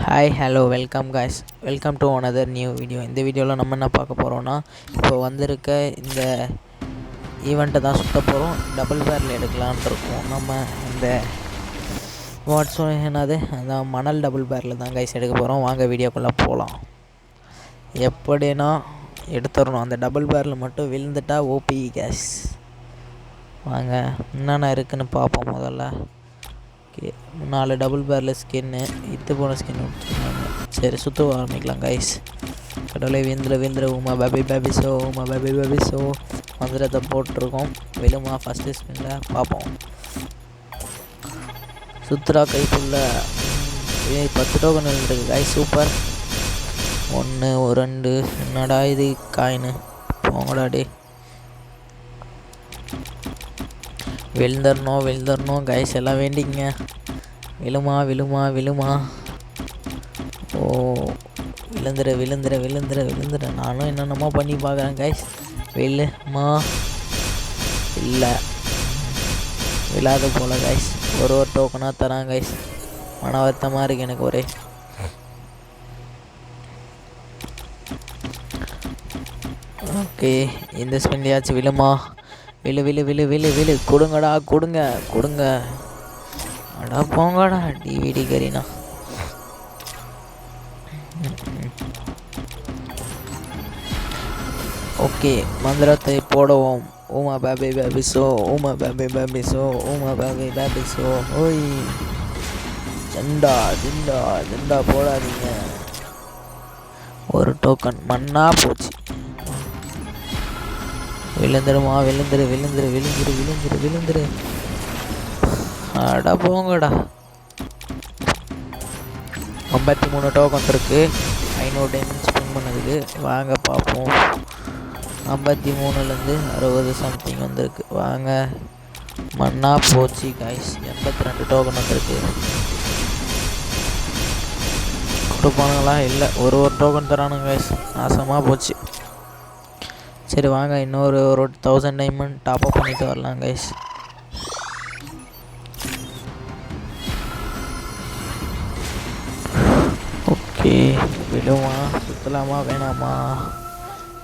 Hi hello welcome guys, welcome to another new video. இந்த வீடியோவில் நம்ம என்ன பார்க்க போகிறோன்னா, இப்போ வந்திருக்க இந்த ஈவெண்ட்டை தான் சுற்ற போகிறோம். டபுள் பேரில் எடுக்கலான் இருக்கோம். நம்ம இந்த என்னது அதான் மணல் டபுள் பேரில் தான் காய்ஸ் எடுக்க போகிறோம். வாங்க வீடியோக்குள்ளே போகலாம். எப்படின்னா எடுத்துடணும், அந்த டபுள் பேரில் மட்டும் விழுந்துட்டா ஓபி கேஸ். வாங்க என்னென்ன இருக்குதுன்னு பார்ப்போம். முதல்ல 4 டபுள் பேரில் ஸ்கின்னு, இத்து போன ஸ்கின் விட்டுருக்காங்க. சரி சுற்ற ஆரம்பிக்கலாம் கைஸ். கடவுளை வீந்திர உமா பேபி ஷோ மந்திரத்தை போட்டிருக்கோம். விழுமா ஃபஸ்ட்டு ஸ்பின்னில் பார்ப்போம். சுத்ரா கைக்குள்ள 10 டோக்கன் விழுந்துருக்கு கைஸ். சூப்பர். 1 2 என்னடா இது காயின்னு போங்கடா டே. விழுந்துடணும் கைஸ், எல்லாம் வேண்டிங்க. விழுமா ஓ விழுந்துரு. நானும் என்னென்னமோ பண்ணி பார்க்குறேன் கைஸ். விழுமா இல்லை, விழாத போல் கைஸ். ஒரு டோக்கனாக தரான் கைஸ். மன வருத்தமாக இருக்குது எனக்கு ஒரே. ஓகே, இந்த ஸ்பின்லையாச்சும் விழுமா. விழு கொடுங்க. அடா போங்கடா டிவிடி கரீனா. ஓகே, மந்திரத்தை போடுவோம். ஊமா பேபி ஷோ ஓய் ஜெண்டா போடாதீங்க. ஒரு டோக்கன் மண்ணா போச்சு. விழுந்துருமா. விழுந்துரு. அடா போங்கடா. 53 டோக்கன் இருக்குது. 500 டைமண்ட் ஸ்பின் பண்ணதுக்கு. வாங்க பார்ப்போம். 53லேருந்து 60 சம்திங் வந்திருக்கு. வாங்க. மண்ணா போச்சு கைஸ். 82 டோக்கன் வந்திருக்கு. கொடுப்பானுங்களா? இல்லை, ஒரு டோக்கன் தரானுங்க கைஸ். நாசமாக போச்சு. சரி வாங்க, இன்னொரு 1000 டைமண்ட் டாப்அப் பண்ணிட்டு வரலாம் கைஸ். ஓகே, விடுமா சுற்றலாமா வேணாமா?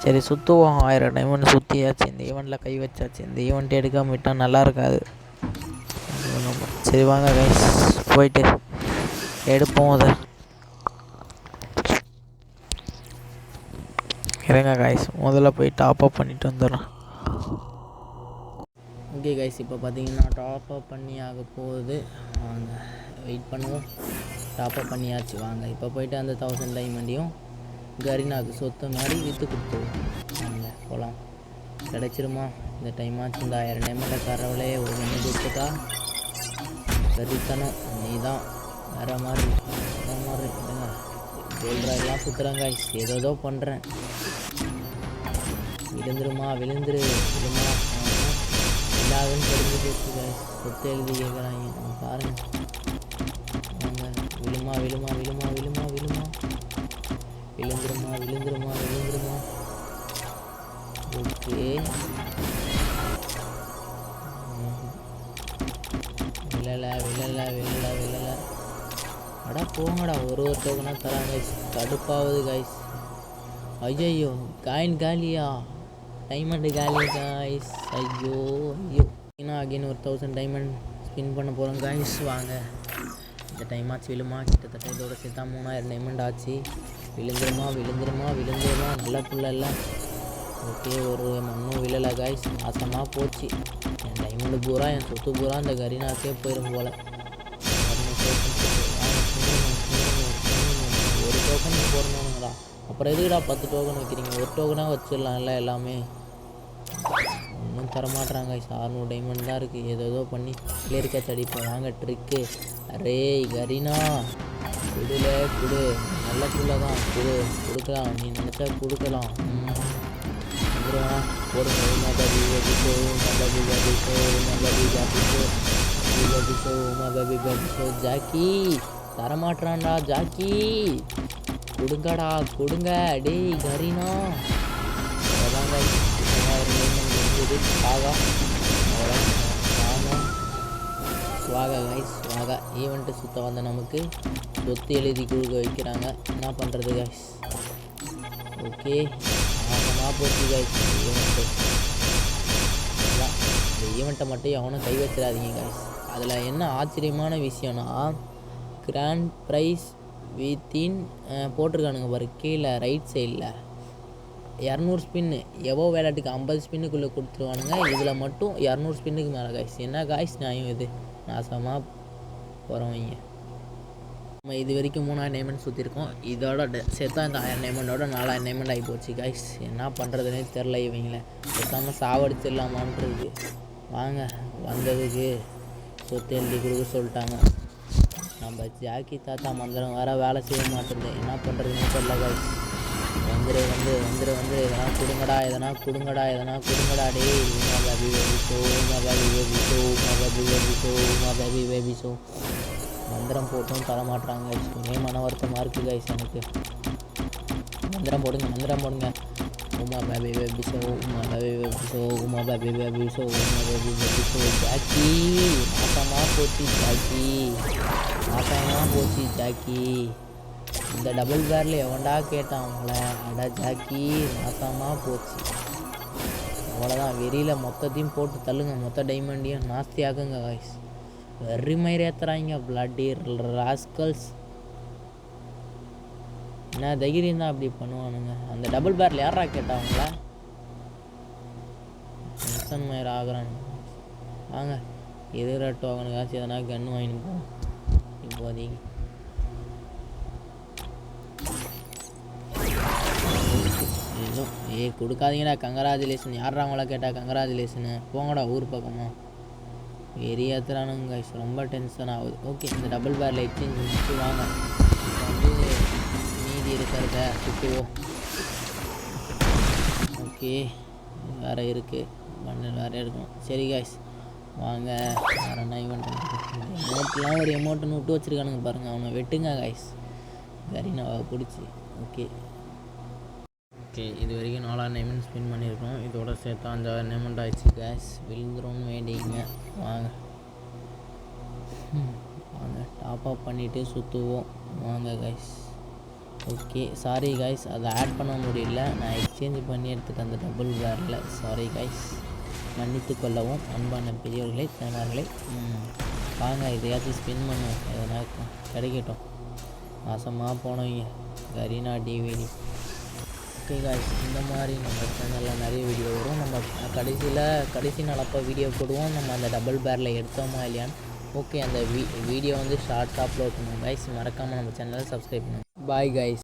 சரி சுற்றுவோம். 1000 டைமண்ட் சுற்றியாச்சு. இந்த ஈவெண்ட்டில் கை வச்சாச்சு. இந்த ஈவெண்ட் எடுக்காமல் விட்டால் நல்லா இருக்காது. சரி வாங்க கைஸ், போயிட்டு எடுப்போம் அதை. இருங்க கைஸ், முதல்ல போய் டாப்அப் பண்ணிட்டு வந்துடுறேன். ஓகே கைஸ், இப்போ பார்த்தீங்கன்னா டாப்அப் பண்ணி ஆக போகுது. வாங்க வெயிட் பண்ணுவோம். டாப்அப் பண்ணியாச்சு. வாங்க இப்போ போயிட்டு அந்த 1000 டைமண்டையும் கரீனாவுக்கு சொத்து மாதிரி விற்று கொடுத்துருவோம். வாங்க போகலாம். கிடச்சிருமா இந்த டைமாச்சு? இந்த 1000 டைமண்டை கரவலையே ஒரு மணி கொடுத்துட்டா கறித்தனம். நீ தான் வேறு மாதிரி இல்லைங்க. கோல்ட்ராயெல்லாம் சுற்றுறாங்க கைஸ். ஏதோ பண்ணுறேன். விழுந்துருமா. இல்லாதுன்னு தெரிஞ்சு போச்சு கைஸ். சொத்து எழுதி கேட்குறாங்க பாருங்கள். வாங்க. விழுந்துருமா. ஓகே, விழலை. அடா போங்கடா. ஒரு டோக்கனாக தராங்க கைஸ். கடுப்பாகுது கைஸ். ஐயோ, காயின் காலியா? டைமண்டு காலி காய்ஸ். ஐயோ. இன்னும் அகைன் ஒரு 1000 டைமண்ட் ஸ்பின் பண்ண போகிறோம் காய்ஸ். வாங்க, இந்த டைமாச்சு விழுமா. கிட்டத்தட்ட இதோட சேர்த்தா 3000 டைமண்ட் ஆச்சு. விழுந்துருமா. நல்ல புள்ள இல்லை. ஓகே, ஒரு மண்ணும் விழலை காய்ஸ். நாசமாக போச்சு. என் டைமண்டு பூரா, என் சொத்து பூரா இந்த கரீனாக்கே போயிடும் போல். ஒரு டோக்கன் போடணுங்களா? அப்புறம் எதுக்குடா 10 டோக்கன் வைக்கிறீங்க? ஒரு டோக்கனாக வச்சிடலாம்ல. எல்லாமே ஒன்றும் தரமாட்டுறாங்க. 600 டைமண்ட் தான் இருக்குது. ஏதோ பண்ணி கிளியர் கேட்ச் அடிப்போம். வாங்க ட்ரிக்கு. அரே கரீனா, கொடு. நல்ல புள்ள தான். கொடுக்கலாம். நீ நினச்சா கொடுக்கலாம். போடுங்க. ஜாக்கி தரமாட்டுறான்டா. ஜாக்கி கொடுங்க டேய் கரீனா. அதாங்க வாங்க கைஸ், வாங்க. ஈவெண்ட்டு சுற்ற வந்த நமக்கு சொத்து எழுதி கொடுக்க வைக்கிறாங்க. என்ன பண்ணுறது கைஸ்? ஓகே, நாசமாக போச்சு கைஸ் ஈவெண்ட்டு. அதான் இந்த ஈவெண்ட்டை மட்டும் எவனும் கை வச்சிடாதீங்க கைஸ். அதில் என்ன ஆச்சரியமான விஷயம்னா, கிராண்ட் ப்ரைஸ் வித்தின் போட்டிருக்கானுங்க பாரு கீழே ரைட் சைடில் 200 ஸ்பின்னு. எவோ விளையாட்டுக்கு 50 ஸ்பின்னுக்குள்ளே கொடுத்துருவானுங்க. இதில் மட்டும் 200 ஸ்பின்னுக்கு மேலே கைஸ். என்ன காய்ஸ் நியாயம் இது? நாசமாக போகிறவங்க. நம்ம இது வரைக்கும் 3000 டைமண்ட் சுற்றிருக்கோம். இதோட சேர்த்தா இந்த 1000 டைமண்டோட 4000 டைமண்ட் ஆகி போச்சு கைஸ். என்ன பண்ணுறதுனே தெரில. இவங்கள பேசாமல் சாவடிச்சிடலாமான்றது. வாங்க, வந்ததுக்கு சொத்து எழுதி கொடுக்க சொல்லிட்டாங்க. நம்ம ஜாக்கி தாத்தா மந்திரம் வேலை செய்ய மாட்டேங்குது. என்ன பண்ணுறதுனே தெரில கைஸ். வந்துரு எதனா கொடுங்கடா டே. பேபி ஷோ மந்திரம் போட்டும் தர மாட்டாங்க கைஸ். ஒரே மன வருத்தமாக இருக்குது கைஸ் எனக்கு. மந்திரம் போடுங்க. Uma baby show. ஜாக்கி நாசமாக போச்சு ஜாக்கி. இந்த டபுள் பேரில் எவன்டா கேட்டான் அவங்கள? அடா ஜாக்கி நாசமாக போச்சு. அவ்வளோதான், வெறியில் மொத்தத்தையும் போட்டு தள்ளுங்க. மொத்த டைமண்டையும் நாஸ்தி ஆகுங்க கைஸ். வெறி மயிர் ஏற்றுறாங்க பிளட்டி ராஸ்கல்ஸ். என்ன தைரியம் தான் அப்படி பண்ணுவானுங்க? அந்த டபுள் பேரில் யாரா கேட்டா அவங்கள? டென்ஷன் மயிர் ஆகுறானுங்க. வாங்க, எதிர டோக்கனுக்காச்சும் எதனா கன்று வாங்கிட்டு போவோம் இப்போதைக்கு. கொடுக்காதீங்கடா. கங்கராஜுலேஷன். யாரா அவங்கள கேட்டால் கங்கராஜுலேஷனு? போங்கடா ஊர் பக்கமாக. வெறியாத்துறானுங்க கைஸ். ரொம்ப டென்ஷன் ஆகுது. ஓகே, இந்த டபுள் பேரில் எக்ஸ்சேஞ்ச் முடிச்சுட்டு வாங்க. இப்போ வந்து மீதி இருக்கிறத சுற்றுவோம். ஓகே, வேறு இருக்குது. பண்டில் வேறு எடுக்கணும். சரி கைஸ், வாங்க. வேறு என்ன ஈவெண்ட்? எமௌண்ட்லாம் ஒரு எமௌண்ட்டுன்னு விட்டு வச்சுருக்கானுங்க பாருங்கள். அவனை வெட்டுங்க கைஸ். கரீனாவை பிடிச்சி. ஓகே, இது வரைக்கும் 4000 டைமண்ட் ஸ்பின் பண்ணியிருக்கோம். இதோட சேர்த்து 5000 டைமண்ட் ஆயிடுச்சு கேஸ். விழுந்துரும்னு வேண்டிங்க. வாங்க டாப் அப் பண்ணிவிட்டு சுற்றுவோம். வாங்க கைஸ். ஓகே, சாரி கைஸ், அதை ஆட் பண்ண முடியல. நான் எக்ஸ்சேஞ்ச் பண்ணி எடுத்துகிட்டு அந்த டபுள் பேரில். சாரி கைஸ், மன்னித்து கொள்ளவும் அன்பான பெரியவர்களே தேனார்களே. வாங்க, இதையாச்சும் ஸ்பின் பண்ணுவோம். எதனா கிடைக்கட்டும். மாசமாக போனவங்க கரீனா டிவிடி. ஓகே காய்ஸ், இந்த மாதிரி நம்ம சேனலில் நிறைய வீடியோ வரும். நம்ம கடைசி நாள் அப்போ வீடியோ போடுவோம். நம்ம அந்த டபுள் பேரில் எடுத்தோமா இல்லையான்னு. ஓகே, அந்த வீடியோ வந்து ஷார்ட்ஸ் அப்லோட் பண்ணுவோம் கைஸ். மறக்காமல் நம்ம சேனலை சப்ஸ்கிரைப் பண்ணுவோம். Bye guys.